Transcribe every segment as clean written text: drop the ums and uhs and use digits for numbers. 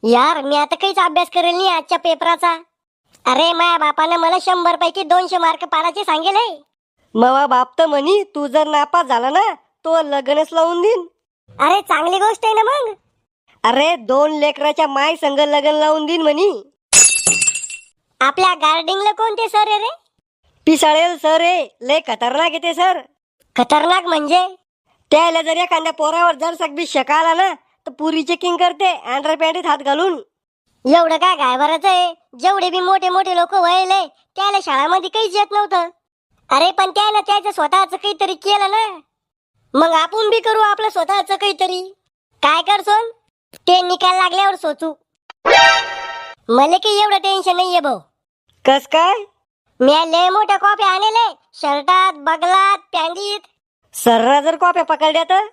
यार मी आता काहीच अभ्यास करेल नाही आजच्या पेपराचा. अरे माझ्या बापानं मला 100 पैकी 200 मार्क पाडायचे सांगेले. मवा बाप तर म्हणी तू जर नापास झाला ना तो लग्नच लावून देईन. अरे चांगली गोष्ट आहे ना मग. अरे 2 लेकराच्या माय संग लग्न लावून देईन म्हणी. आपल्या गार्डिंगला कोणते सर आहे रे? पिसाळेल सर आहे, लय खतरनाक येते सर. खतरनाक म्हणजे? त्याला जर एखाद्या पोरावर जर सगळी शक आला ना तर पुरी चेकिंग करते अंडरपॅन्टीत हात घालून. एवढं काय घाबरायचं आहे? जेवढे बी मोठे मोठे लोक व्हायले त्याला शाळामध्ये काहीच येत नव्हतं. अरे पण त्यानं त्याचं स्वतःच काहीतरी केलं ना, मग आपण बी करू आपलं स्वतःच काहीतरी. काय कर सोन, ते निकाल लागल्यावर सोचू. मला काही एवढं टेन्शन नाहीये भाऊ. कस काय? मी लय मोठ्या कॉप्या आणले शर्टात बगलात पॅन्टीत. सर्रा जर कॉप्या पकडल्या तर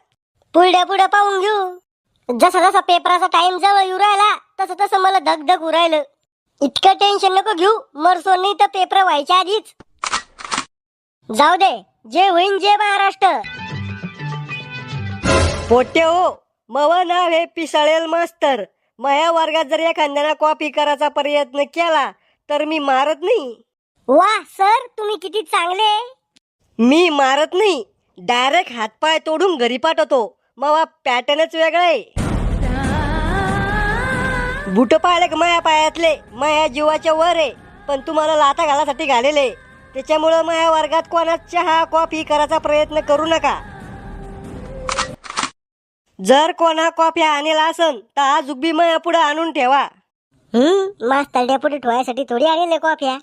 पुढे पुढे पाहून घेऊ. जसा जसा पेपराचा टाइम जवळ येऊ राहिला तसं तसं मला धगधग होऊ राहिलं. इतकं टेन्शन नको घेऊ, मरसोन नाही तर पेपर व्हायच्या आधीच. जाऊ दे, जे होईन जे महाराष्ट्र. पोट्टे हो, मव नाव हे पिसाळेल मास्तर. माया वर्गात जर एखाद्याला कॉपी करायचा प्रयत्न केला तर मी मारत नाही. वा सर, तुम्ही किती चांगले. मी मारत नाही, डायरेक्ट हातपाय तोडून घरी पाठवतो. मवा पॅटर्नच वेगळा आहे. बुट पाहिले का माया पायातले, माया जीवाच्या वर आहे, पण तुम्हाला लाथा घालासाठी घालेले. त्याच्यामुळं माया वर्गात कोणाच चहा कॉफी करायचा प्रयत्न करू नका. जर कोणा कॉफी आणेल असन तर आज उभी माया पुढे आणून ठेवा. मास्तरड्या पुढे ठेवायसाठी थोडी आणले कॉफ्या.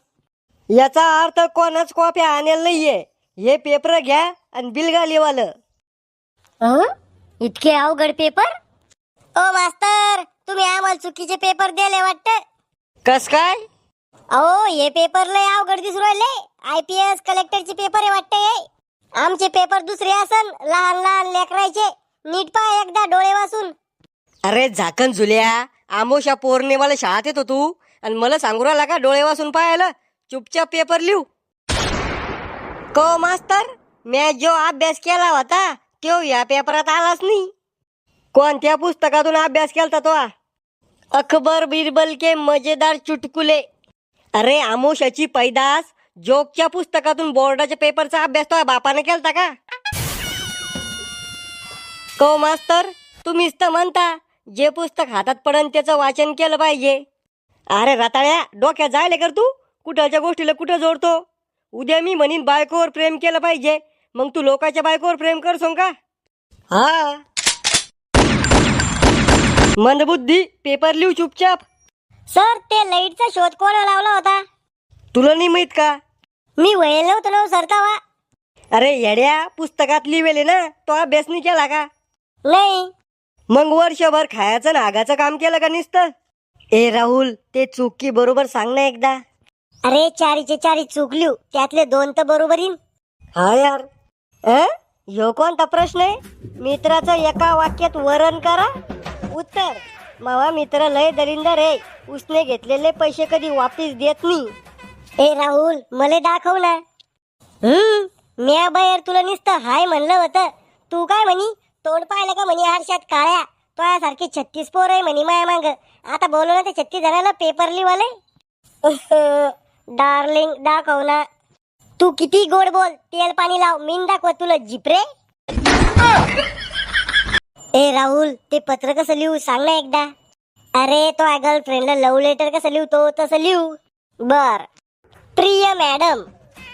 याचा अर्थ कोणाच कॉफी आणेल नाहीये. हे पेपर घ्या आणि बिलगा लिवालं. इतके अवघड पेपर? ओ मास्तर, तुम्ही आम्हाला चुकीचे पेपर दिले वाटतं. कस काय? अहो हे पेपर लय अवघड दिसू राहिले. IPS कलेक्टरचे पेपर आहे वाटते. आमचे पेपर दुसरे असन, लहान लहान लेकरायचे. नीट पाय एकदा डोळे वाचून. अरे झाकण झुल्या, आमोशा पौर्णिमाला शाळेत येतो तू आणि मला सांगू राहिला का डोळे वाचून पाहायला? चुपचाप पेपर लिहू. को मास्तर, मी जो अभ्यास केला होता तो या पेपरात आलाच नाही. कोणत्या पुस्तकातून अभ्यास केलता तो? अकबर बिरबल के मजेदार चुटकुले. अरे आमोशाची पैदास जोकच्या पुस्तकातून बोर्डाच्या पेपरचा अभ्यास तो बापाने केलता का? को मास्तर, तुम्हीच तर म्हणता जे पुस्तक हातात पडन त्याचं वाचन केलं पाहिजे. अरे रताळ्या, डोक्यात जायले कर तू. कुठलच्या गोष्टीला कुठं जोडतो. उद्या मी म्हणीन बायकोवर प्रेम केलं पाहिजे, मग तू लोकांच्या बायकोवर प्रेम करसोन का? हा मंदबुद्धी, पेपर लिहू चुपचाप. सर, ते लाईटचा शोध कोणा लावला होता? तुला नाही माहित का? मी वळेल नव्हतं ना सरतावा. अरे येड्या, पुस्तकात लिहिलेले ना, तो अभ्यास नाही केला का? नाही. मग वर्षभर खायचं नागाचं काम केलं का नुसतं? ए राहुल, ते चुकी बरोबर सांग ना एकदा. अरे चारीचे चारी चुकल्यू, त्यातले 2 तर बरोबर येईन. हा यार, ह्यो कोणता प्रश्न आहे? मित्राचं एका वाक्यात वर्णन करा. उत्तर: मावा मित्र लय दलिंदर आहे, उसने घेतलेले पैसे कधी वापिस देत नाही. ए राहुल, मला दाखव ना. म्या बाहेर तुला नुसतं हाय म्हणलं होतं, तू काय म्हणी? तोंड पाहिलं का म्हणी आरशात काळ्या? तो सारखे 36 पोर आहे म्हणी माया मांग. आता बोलू ना ते 36 जणांना पेपर लिवाले. डार्लिंग दाखव ना. तू किती गोड बोल, तेल पाणी लाव, मीन दाखव तुला जिपरे. ए राहुल, ते पत्र कसं लिहू सांग ना एकदा. अरे तो गर्लफ्रेंडला लव्ह लेटर कसं लिहतो तसं लिहू. बर. प्रिय मॅडम,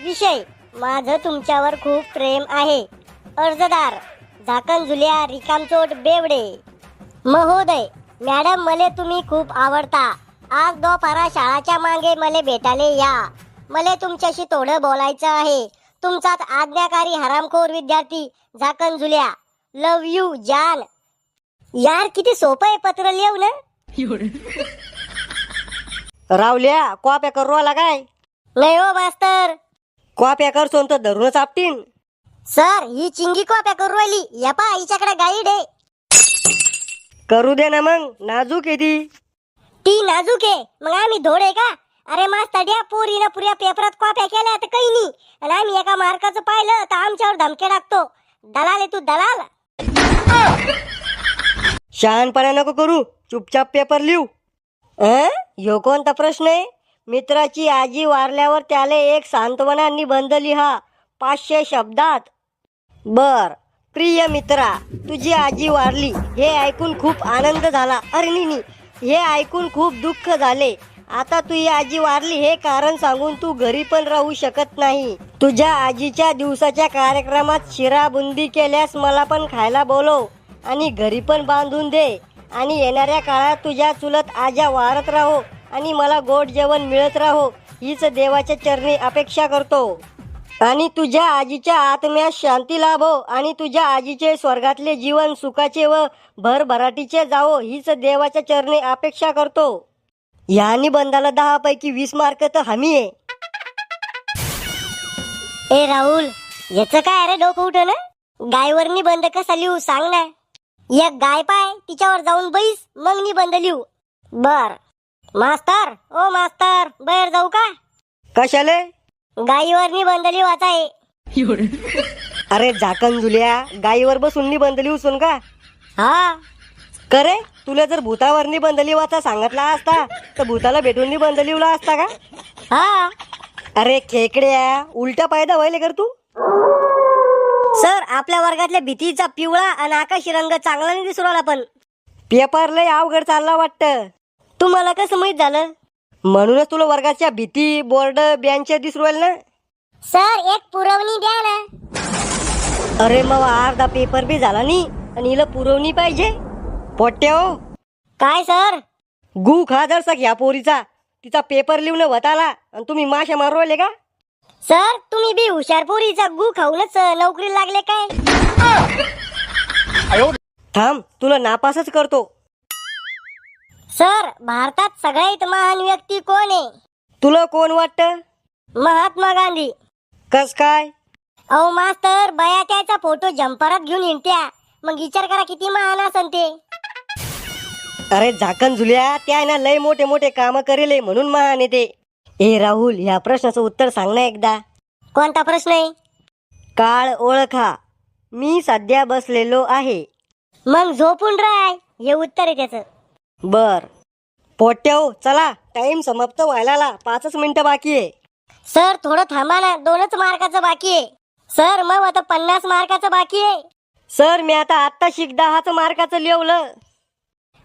विषय: माझं तुमच्यावर खूप प्रेम आहे. अर्जदार: झाकण झुल्या रिकामचोट बेवडे. महोदय, मॅडम मले तुम्ही खूप आवडता. आज दोपारा शाळाच्या मागे मले भेटाले या. मले तुमच्याशी थोडं बोलायचं आहे. तुमचाच आज्ञाकारी हरामखोर विद्यार्थी झाकण झुल्या. लव यू जान. यार किती सोपं आहे पत्र लिहू ना. रावल्या, कॉप्या करू आला काय? नाही हो मास्तर. कॉप्या करसोन तर धरूनच आपटीन. सर, ही चिंगी कॉप्या करू राहिली. या पा हिच्याकडे गाईड आहे. करू दे ना मग, नाजूक आहे ती. ती नाजूक आहे मग आम्ही धोड आहे का? अरे मास्तड्या, पोरीनं पुऱ्या पेपरात कॉप्या केल्या तर काही नाही, आणि आम्ही एका मार्काचं पाहिलं तर आमच्यावर धमके टाकतो. दलाल आहे तू, दलाल. शहाणपणा नको करू, चुपचाप पेपर लिहू. ह्यो कोणता प्रश्न आहे? मित्राची आजी वारल्यावर त्याला एक सांत्वना निबंध लिहा 500 शब्दात. बर. प्रिय मित्रा, तुझी आजी वारली हे ऐकून खूप आनंद झाला. अरे नाही, हे ऐकून खूप दुःख झाले. आता तुझी आजी वारली हे कारण सांगून तू घरी पण राहू शकत नाही. तुझ्या आजीच्या दिवसाच्या कार्यक्रमात शिरा बुंदी केल्यास मला पण खायला बोलव आणि घरी पण बांधून दे. आणि येणाऱ्या काळात तुझ्या चुलत आज्या वारत राहो आणि मला गोड जेवण मिळत राहो हीच देवाच्या चरणी अपेक्षा करतो. आणि तुझ्या आजीच्या आत्म्यास शांती लाभो आणि तुझ्या आजीचे स्वर्गातले जीवन सुखाचे व भरभराटीचे जावो हीच देवाच्या चरणी अपेक्षा करतो. या निबंधाला 10 पैकी 20 मार्क तर हमी आहे. ए राहुल, याचं काय अरे डोकं उठ ना. गायवर निबंध कसा लिहू सांग ना. एक गाय पाय, तिच्यावर जाऊन बैस, मग निबंध लिहू. बर. मास्तर, ओ मास्तर, बाहेर जाऊ का? कशाले? गायीवर निबंध लिहायचा आहे. अरे झाकण झुल्या, गायीवर बसून निबंध लिहूसून का? हा. करे, तुला जर भूतावर निबंध लिहायचा सांगितला असता तर भूताला भेटून निबंध लिहला असता का? हा. अरे खेकड्या, उलटा फायदा व्हायला कर तू. सर, आपल्या वर्गातल्या भीतीचा पिवळा आणि आकाशी रंग चांगला नाही दिसू राहिला. पण पेपर लय अवघड चालला वाटतं. तुम्हाला कसं माहित झालं? म्हणूनच तुला वर्गाच्या भीती बोर्ड बेंच दिसू राहिले ना. सर, एक पुरवणी द्या ना. अरे मग अर्धा पेपर बी झाला नाही आणि हिला पुरवणी पाहिजे. पोट्या हो, काय सर? गु खा जरसा ह्या पोरीचा. तिचा पेपर लिहून वताला आणि तुम्ही माशा मारू राहिले का? सर, तुम्ही बी हुशार पोरीचा गु खाऊनच नोकरी लागले काय? थांब, तुला नापासच करतो. सर, भारतात सगळ्यात महान व्यक्ती कोण आहे? तुला कोण वाटतं? महात्मा गांधी. कस काय? अहो मास्तर, बया त्याचा फोटो जम्परात घेऊन हिंडत्या. मग विचार करा किती महान असन ते. अरे झाकण झुल्या, त्या ना लय मोठे मोठे काम करेले म्हणून महान येते. ए राहुल, ह्या प्रश्नाचं उत्तर सांग ना एकदा. कोणता प्रश्न आहे? काळ ओळखा. मी सध्या बसलेलो आहे. मग झोपून राय, हे उत्तर आहे त्याचं. बर. पोट्याव, चला, टाइम समाप्त व्हायला 5 मिनिटं बाकी आहे. सर, थोडं थांबा ना, 2च मार्काचं बाकी आहे. सर, मग आता 50 मार्काचं बाकी आहे. सर, मी आता शिक 10 मार्काचं लिहवलं.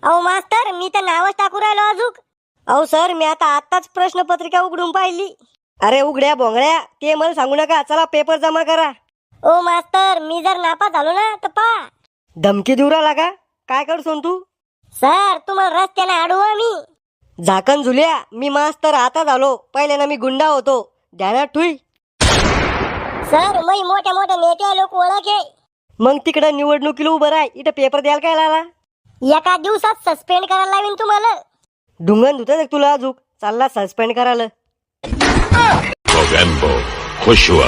अहो मास्तर, मी तर नावच टाकू राहिलो अजूक. अहो सर, मी आताच प्रश्नपत्रिका उघडून पाहिली. अरे उघड्या भोंगड्या, ते मला सांगू नका. चला पेपर जमा करा. ओ मास्तर, मी जर नापास झालो ना तर पा. धमकी देऊ राहिला का? काय करसून तू? सर, तुम्हाला रस्त्याने अडवू मी. झाकण झुल्या, मी मास्तर आता झालो. पहिल्यानं मी गुंडा होतो. ध्यानात ठुई. सर, मी मोठ्या मोठ्या नेते लोक ओळखे. मग तिकडं निवडणुकीला उभं राह. इथं पेपर द्यायला काय लागला? एका दिवसात सस्पेंड करायला लावीन तुम्हाला. ढुंगण धुत तुला अजूक चालला सस्पेंड करायला. खुश हुआ.